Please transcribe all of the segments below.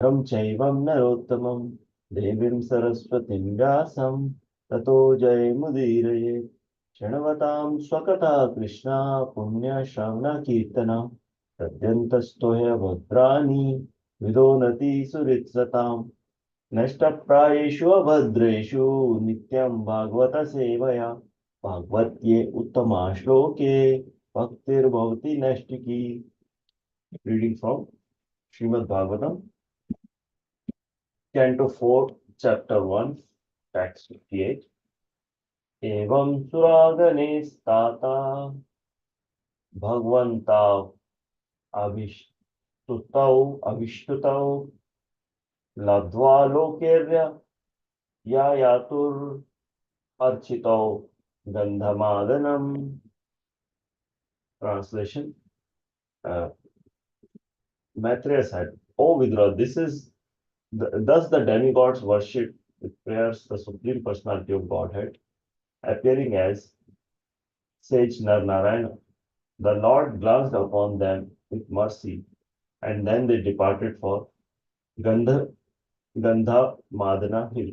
देवं चैवं नरोत्तमं देवीं सरस्वतीं व्यासं ततो जयमुदीरये शृण्वतां स्वकथा कृष्णा पुण्यश्रवणकीर्तना तद्यन्तस्तो ह्यभद्राणि विदोनति सुहृत्सताम् नष्टप्रायेषु अभद्रेषु नित्यं भागवत सेवया भागवत्ये उत्तमा श्लोके भक्तिर्भवति नैष्टिकी reading from Shrimad Bhagavatam Canto 4 Chapter 1 Text 58 एवं सुरागने स्ताता भगवन्ता अभिष्टुतौ लब्ध्वा लोकेर्य या यातुर् गंधमादनम Translation Maitreya said, O Vidura, thus the demigods worship with prayers the Supreme Personality of Godhead, appearing as sage Narayana. The Lord glanced upon them with mercy, and then they departed for Gandha Madana hill.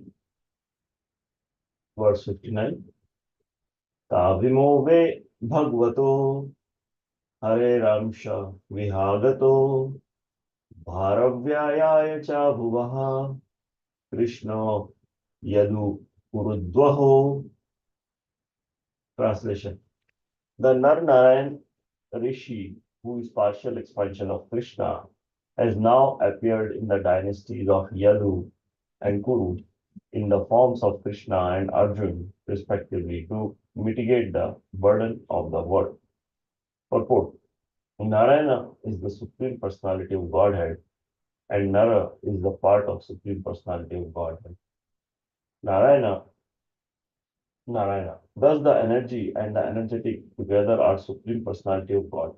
Verse 59. Tavimove Bhagavato Hare Ramsha Vihagato Bharavyaya cha Bhuvaha Krishna Yadu Urudvaho. Translation. The Narayan Rishi, who is partial expansion of Krishna, has now appeared in the dynasties of Yadu and Kuru in the forms of Krishna and Arjun, respectively, to mitigate the burden of the world. Purport. Narayana is the Supreme Personality of Godhead, and Nara is the part of Supreme Personality of Godhead. Narayana. Thus, the energy and the energetic together are Supreme Personality of God.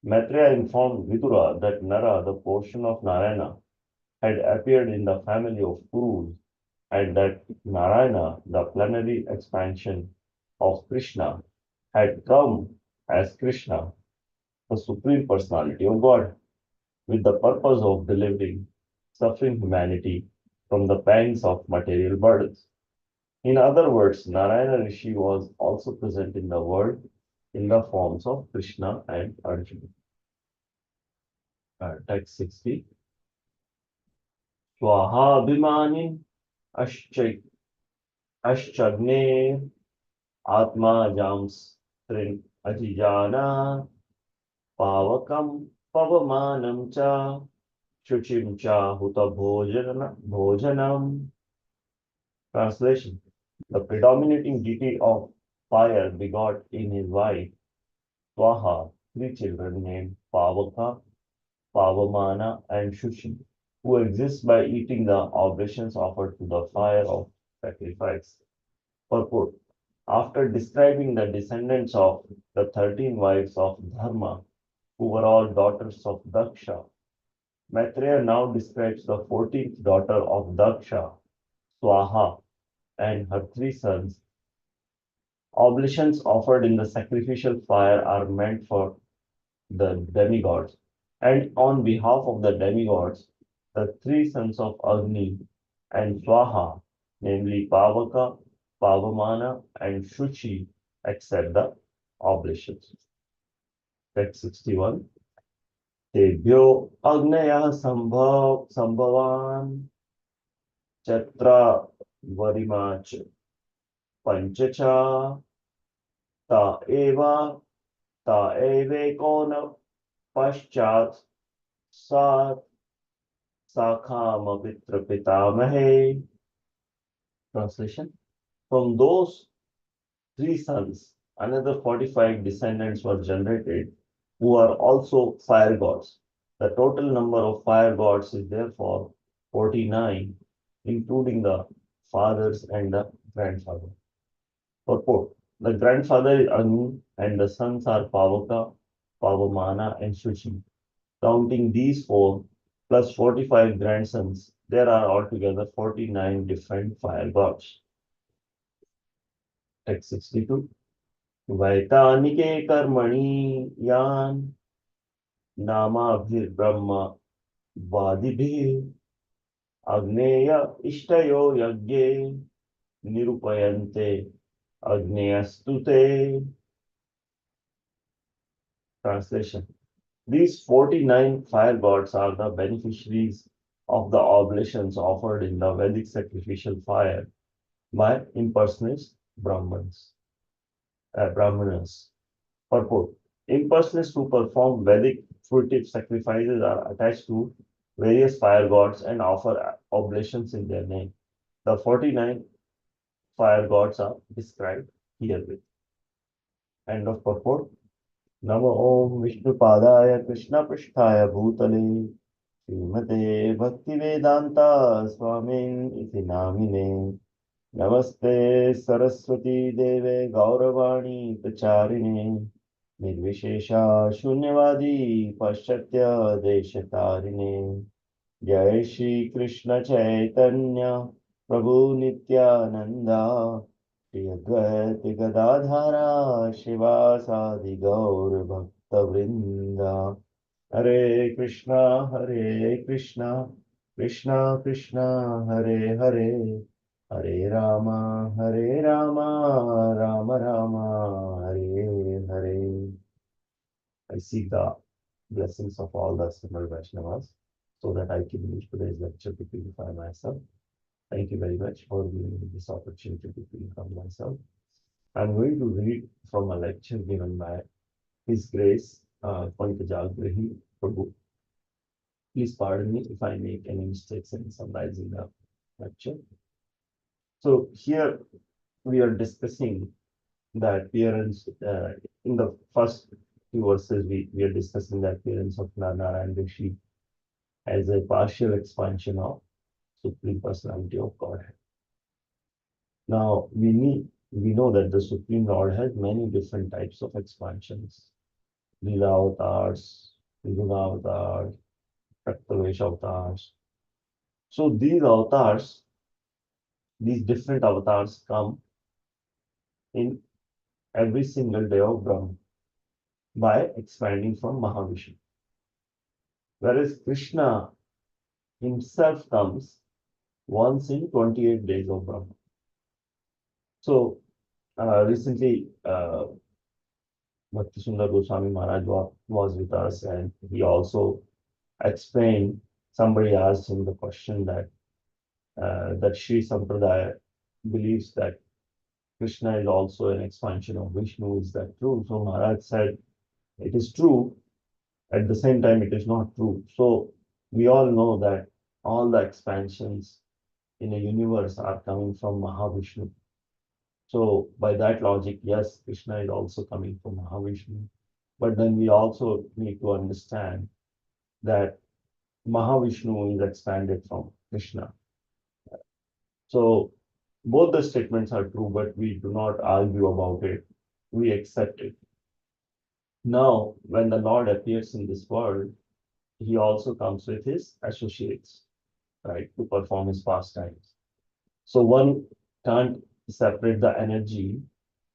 Maitreya informed Vidura that Nara, the portion of Narayana, had appeared in the family of Kurus, and that Narayana, the plenary expansion of Krishna, had come as Krishna, the Supreme Personality of God, with the purpose of delivering suffering humanity from the pangs of material burdens. In other words, Narayana Rishi was also present in the world in the forms of Krishna and Arjuna. Text 60. Swaha Bhimani Ashchagne Atma Jams Trin Ajijana Pavakam Pavamanam Cha Shuchim Cha Huta Bhojanam. Translation. The predominating deity of fire begot in his wife Swaha 3 children named Pavaka, Pavamana, and Shushi, who exist by eating the oblations offered to the fire of sacrifice. Purport. After describing the descendants of the 13 wives of Dharma, who were all daughters of Daksha, Maitreya now describes the 14th daughter of Daksha, Swaha, and her 3 sons. Oblations offered in the sacrificial fire are meant for the demigods, and on behalf of the demigods, the 3 sons of Agni and Swaha, namely Pavaka, Pavamana, and Shuchi, accept the oblations. Text 61. Tebhyo Agnaya Sambhavan Chatra Varimach Panchacha Ta Eva Kona Paschat Sat Sakhama Pitamahe. Translation. From those 3 sons, another 45 descendants were generated who are also fire gods. The total number of fire gods is therefore 49, including the fathers and the grandfather. Purport. The grandfather is Agni and the sons are Pavaka, Pavamana, and Shuchi. Counting these 4 plus 45 grandsons, there are altogether 49 different fire gods. Text 62. Vaitanike karmani yan namabhir brahma vadibhir Agneya ishtayo yagye nirupayante agneyastute. Translation. These 49 fire gods are the beneficiaries of the oblations offered in the Vedic sacrificial fire by impersonate Brahmanas. Purport. Impersonates who perform Vedic fruitive sacrifices are attached to various fire gods and offer oblations in their name. The 49 fire gods are described herewith. End of purport. नमो ओम विष्णुपादाय कृष्णपृष्ठाय भूतले श्रीमते भक्तिवेदान्ता स्वामिन् इति नामिने नमस्ते सरस्वती देवे गौरवाणी प्रचारिणे निर्विशेषा शून्यवादी पाश्चात्य देशतारिणे जय श्री कृष्ण चैतन्य प्रभु नित्यानंदा श्री अद्वैत गदाधारा शिवासादि गौर भक्त वृंदा हरे Krishna Krishna Krishna Hare Hare Hare Rama Ram Ram Hare Hare. I seek the blessings of all the assembled Vaishnavas so that I can use today's lecture to purify myself. Thank you very much for giving me this opportunity to purify myself. I'm going to read from a lecture given by His Grace Pankajalgrahi Prabhu. Please pardon me if I make any mistakes in summarizing the lecture. So here we are discussing the appearance in the first few verses. We are discussing the appearance of Narayan Rishi as a partial expansion of Supreme Personality of Godhead. Now we know that the Supreme Lord has many different types of expansions. Lila avatars, Guna avatars, Praktavesha avatars. So these avatars, these different avatars come in every single day of Brahma by expanding from Mahavishnu. Whereas Krishna himself comes once in 28 days of Brahma. So recently, Bhakti Sundar Goswami Maharaj was with us, and he also explained. Somebody asked him the question that Sri Sampradaya believes that Krishna is also an expansion of Vishnu. Is that true? So Maharaj said, it is true. At the same time, it is not true. So we all know that all the expansions in a universe are coming from Mahavishnu. So by that logic, yes, Krishna is also coming from Mahavishnu. But then we also need to understand that Mahavishnu is expanded from Krishna. So both the statements are true, but we do not argue about it. We accept it. Now, when the Lord appears in this world, he also comes with his associates, right, to perform his pastimes. So one can't separate the energy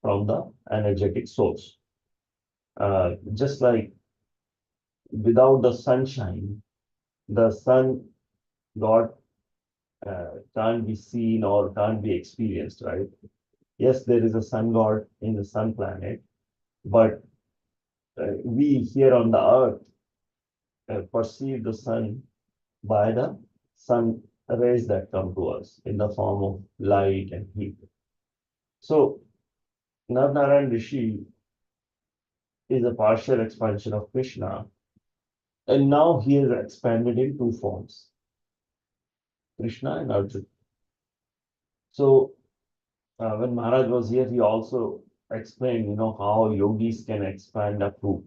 from the energetic source. Just like without the sunshine, the sun god can't be seen or can't be experienced, right? Yes, there is a sun god in the sun planet, but we here on the earth perceive the sun by the sun rays that come to us in the form of light and heat. So Narayan Rishi is a partial expansion of Krishna, and now he is expanded in two forms, Krishna and Arjuna. So when Maharaj was here, he also explained, how yogis can expand up to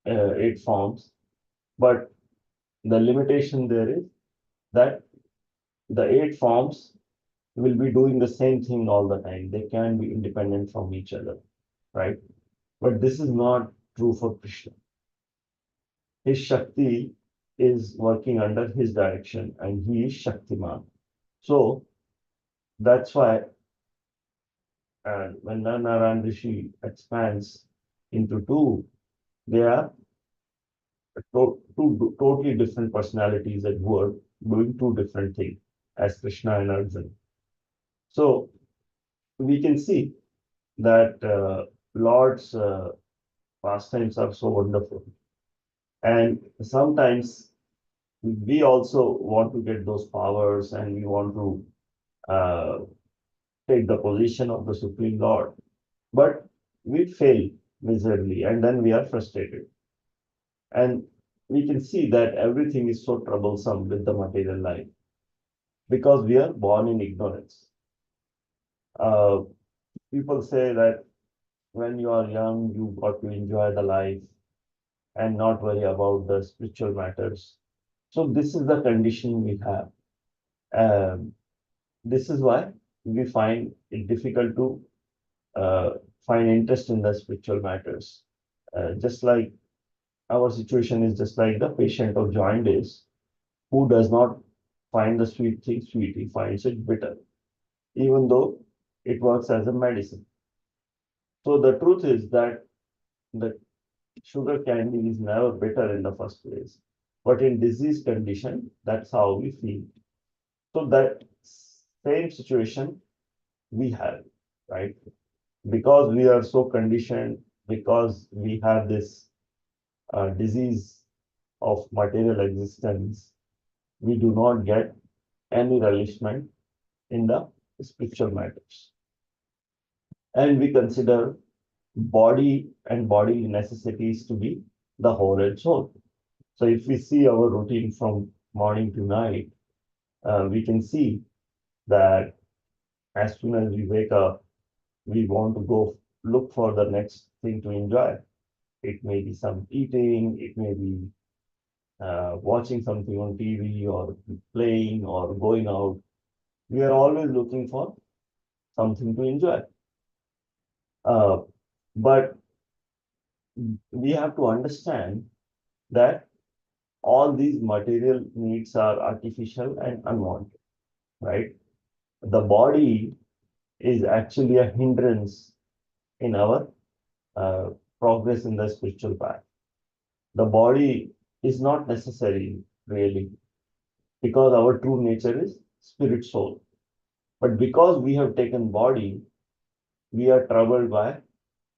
8 forms, but the limitation there is that the 8 forms will be doing the same thing all the time. They can be independent from each other, right? But this is not true for Krishna. His Shakti is working under his direction and he is Shaktiman. So that's why when Narayan Rishi expands into two, they are two totally different personalities who are doing two different things. as Krishna and Arjuna. So we can see that Lord's pastimes are so wonderful. And sometimes we also want to get those powers and we want to uh, take the position of the Supreme Lord. But we fail miserably and then we are frustrated. And we can see that everything is so troublesome with the material life because we are born in ignorance. Uh, People say that when you are young, you got to enjoy the life and not worry about the spiritual matters. So this is the condition we have. Um, this is why we find it difficult to uh, find interest in the spiritual matters. Just like our situation is just like the patient of jaundice who does not find the sweet thing sweet, he finds it bitter, even though it works as a medicine. So the truth is that the sugar candy is never bitter in the first place. But in disease condition, that's how we feel. So that same situation we have, right? Because we are so conditioned, because we have this disease of material existence, we do not get any relishment in the spiritual matters. And we consider body and bodily necessities to be the whole and soul. So if we see our routine from morning to night, we can see that as soon as we wake up, we want to go look for the next thing to enjoy. It may be some eating, it may be watching something on TV or playing or going out. We are always looking for something to enjoy. Uh, but we have to understand that all these material needs are artificial and unwanted, right? The body is actually a hindrance in our uh, progress in the spiritual path. The body is not necessary really because our true nature is spirit soul. But because we have taken body, we are troubled by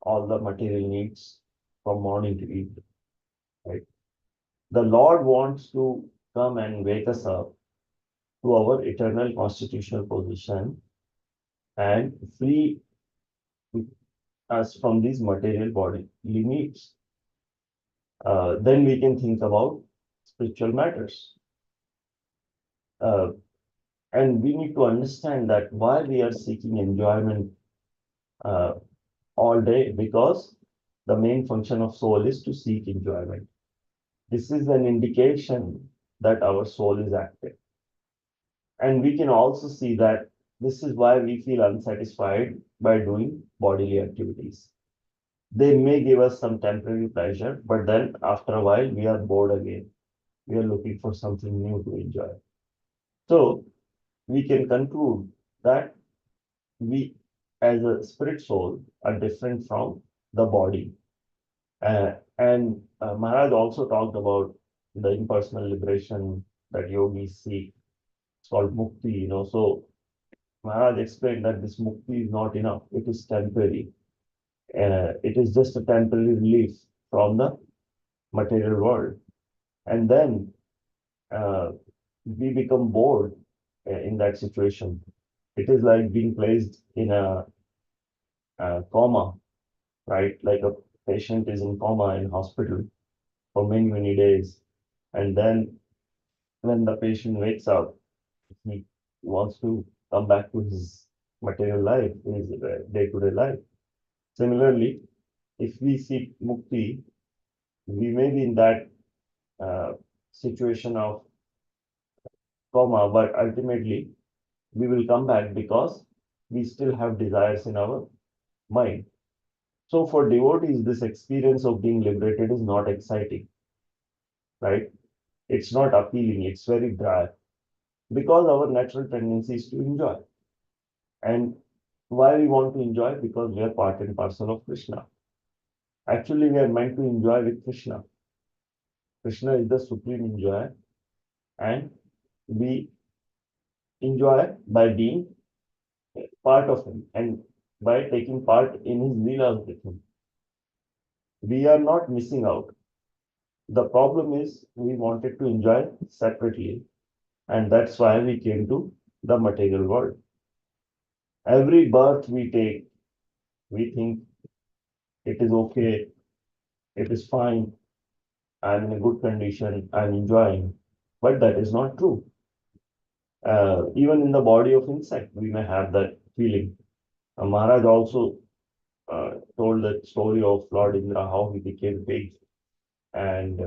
all the material needs from morning to evening, right? The Lord wants to come and wake us up to our eternal constitutional position and free us from these material body needs. Then we can think about spiritual matters. Uh, and we need to understand that why we are seeking enjoyment uh, all day, because the main function of soul is to seek enjoyment. This is an indication that our soul is active. And we can also see that this is why we feel unsatisfied by doing bodily activities. They may give us some temporary pleasure, but then after a while, we are bored again. We are looking for something new to enjoy. So we can conclude that we, as a spirit soul, are different from the body. And Maharaj also talked about the impersonal liberation that yogis seek. It's called mukti, So Maharaj explained that this mukti is not enough. It is temporary. It is just a temporary relief from the material world. And then uh, we become bored in that situation. It is like being placed in a coma, right? Like a patient is in coma in hospital for many, many days. And then when the patient wakes up, he wants to come back to his material life, his day-to-day life. Similarly, if we seek mukti, we may be in that uh, situation of coma, but ultimately we will come back because we still have desires in our mind. So for devotees, this experience of being liberated is not exciting, right? It's not appealing, it's very dry because our natural tendency is to enjoy. And why we want to enjoy? Because we are part and parcel of Krishna. Actually, we are meant to enjoy with Krishna. Krishna is the supreme enjoyer, and we enjoy by being part of him and by taking part in his leelas with him. We are not missing out. The problem is we wanted to enjoy separately, and that's why we came to the material world. Every birth we take, we think it is okay, it is fine, I'm in a good condition, I'm enjoying. But that is not true. Even in the body of insect, we may have that feeling. Maharaj also told that story of Lord Indra, how he became big and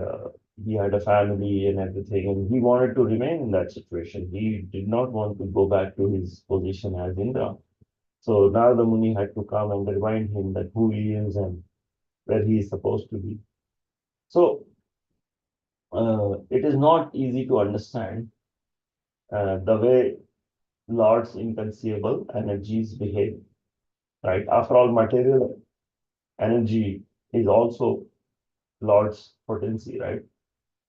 he had a family and everything, and he wanted to remain in that situation. He did not want to go back to his position as Indra. So Narada Muni had to come and remind him that who he is and where he is supposed to be. So it is not easy to understand the way Lord's inconceivable energies behave, right? After all, material energy is also Lord's potency, right?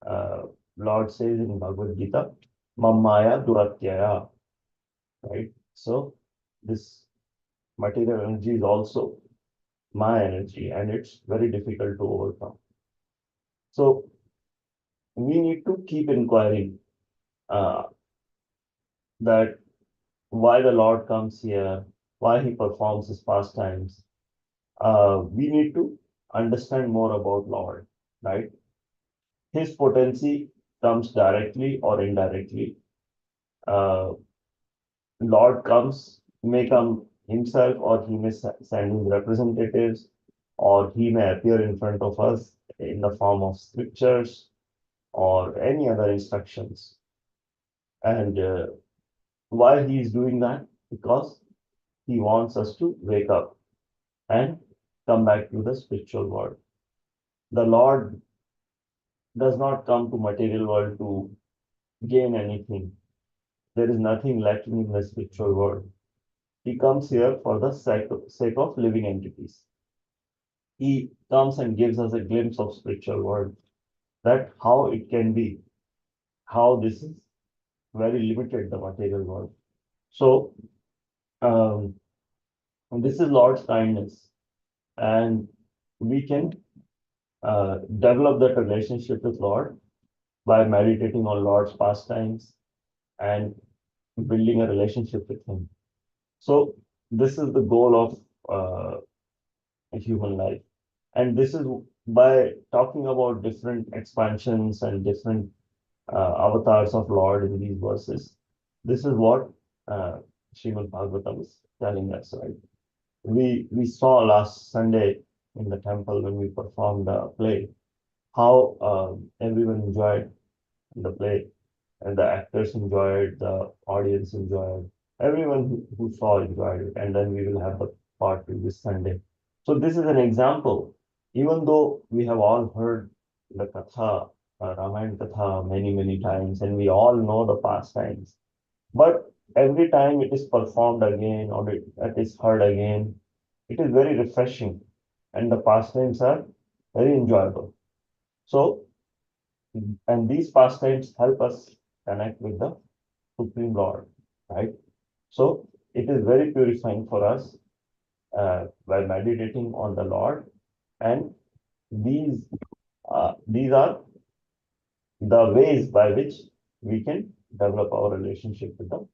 Uh, Lord says in Bhagavad Gita, Mammaya Duratyaya, right? So this material energy is also my energy and it's very difficult to overcome. So we need to keep inquiring uh, that why the Lord comes here, why he performs his pastimes. We need to understand more about Lord, right? His potency comes directly or indirectly. Uh, Lord comes, may come himself, or he may send his representatives, or he may appear in front of us in the form of scriptures or any other instructions. And why he is doing that? Because he wants us to wake up and come back to the spiritual world. The Lord does not come to material world to gain anything. There is nothing lacking in the spiritual world. He comes here for the sake of living entities. He comes and gives us a glimpse of spiritual world, that how it can be, how this is very limited, the material world. So um, this is Lord's kindness, and we can develop that relationship with Lord by meditating on Lord's pastimes and building a relationship with Him. So this is the goal of a human life. And this is by talking about different expansions and different avatars of Lord in these verses. This is what uh, Srimad Bhagavatam is telling us, right? We saw last Sunday in the temple when we performed the play how everyone enjoyed the play and the actors enjoyed, the audience enjoyed, everyone who saw enjoyed it. And then we will have the part two this Sunday. So this is an example. Even though we have all heard the Katha, Ramayana Katha many times, and we all know the pastimes, but every time it is performed again or it is heard again, it is very refreshing and the pastimes are very enjoyable. So, and these pastimes help us connect with the Supreme Lord, right? So it is very purifying for us by meditating on the Lord, and these these are the ways by which we can develop our relationship with the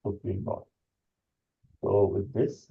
Supreme Lord. So with this,